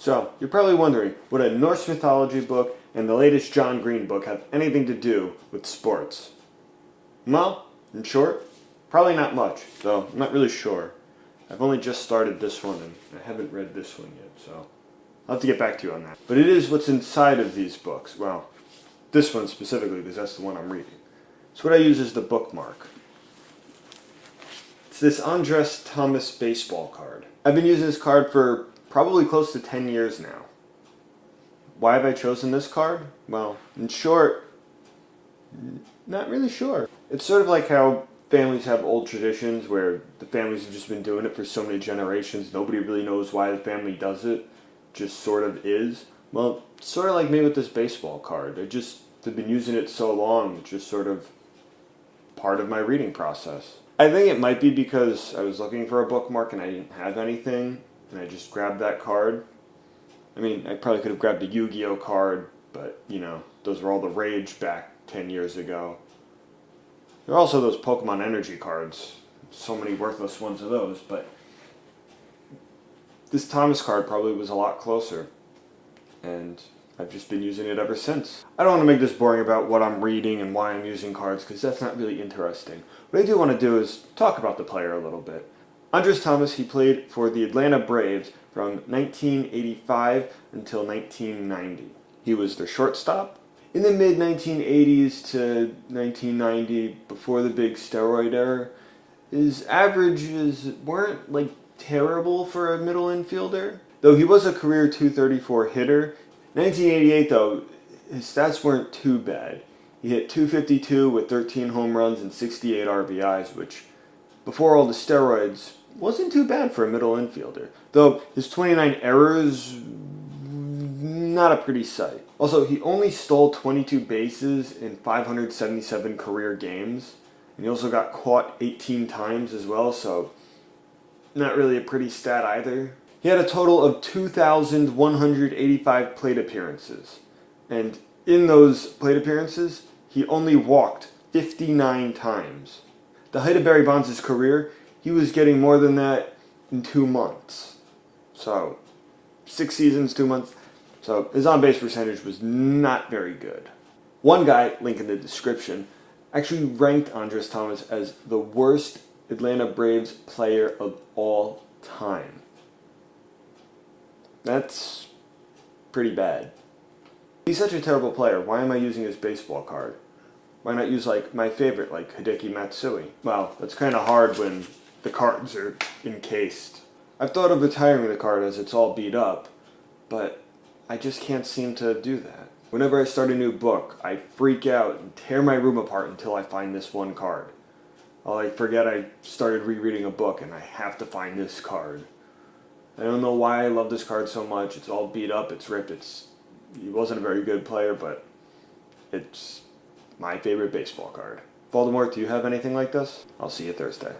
So, you're probably wondering, would a Norse mythology book and the latest John Green book have anything to do with sports? Well, in short, probably not much, though I'm not really sure. I've only just started this one and I haven't read this one yet, so I'll have to get back to you on that. But it is what's inside of these books. Well, this one specifically, because that's the one I'm reading. So what I use is the bookmark. It's this Andres Thomas baseball card. I've been using this card for probably close to 10 years now. Why have I chosen this card? Well, in short, not really sure. It's sort of like how families have old traditions where the families have just been doing it for so many generations. Nobody really knows why the family does it. Just sort of is. Well, sort of like me with this baseball card. I've been using it so long, it's just sort of part of my reading process. I think it might be because I was looking for a bookmark and I didn't have anything, and I just grabbed that card. I mean, I probably could have grabbed a Yu-Gi-Oh card, but, you know, those were all the rage back 10 years ago. There are also those Pokemon Energy cards. So many worthless ones of those, but this Thomas card probably was a lot closer, and I've just been using it ever since. I don't want to make this boring about what I'm reading and why I'm using cards, because that's not really interesting. What I do want to do is talk about the player a little bit. Andres Thomas, he played for the Atlanta Braves from 1985 until 1990. He was their shortstop. In the mid-1980s to 1990, before the big steroid era, his averages weren't, like, terrible for a middle infielder. Though he was a career .234 hitter. 1988, though, his stats weren't too bad. He hit .252 with 13 home runs and 68 RBIs, which, before all the steroids, wasn't too bad for a middle infielder. Though his 29 errors, not a pretty sight. Also, he only stole 22 bases in 577 career games. And he also got caught 18 times as well, so not really a pretty stat either. He had a total of 2,185 plate appearances. And in those plate appearances, he only walked 59 times. The height of Barry Bonds' career, he was getting more than that in 2 months. So, 6 seasons, 2 months. So, his on-base percentage was not very good. One guy, link in the description, actually ranked Andres Thomas as the worst Atlanta Braves player of all time. That's pretty bad. He's such a terrible player. Why am I using his baseball card? Why not use, like, my favorite, like Hideki Matsui? Well, that's kind of hard when the cards are encased. I've thought of retiring the card as it's all beat up, but I just can't seem to do that. Whenever I start a new book, I freak out and tear my room apart until I find this one card. I'll, like, forget I started rereading a book and I have to find this card. I don't know why I love this card so much. It's all beat up, it's ripped, he wasn't a very good player, but it's my favorite baseball card. Voldemort, do you have anything like this? I'll see you Thursday.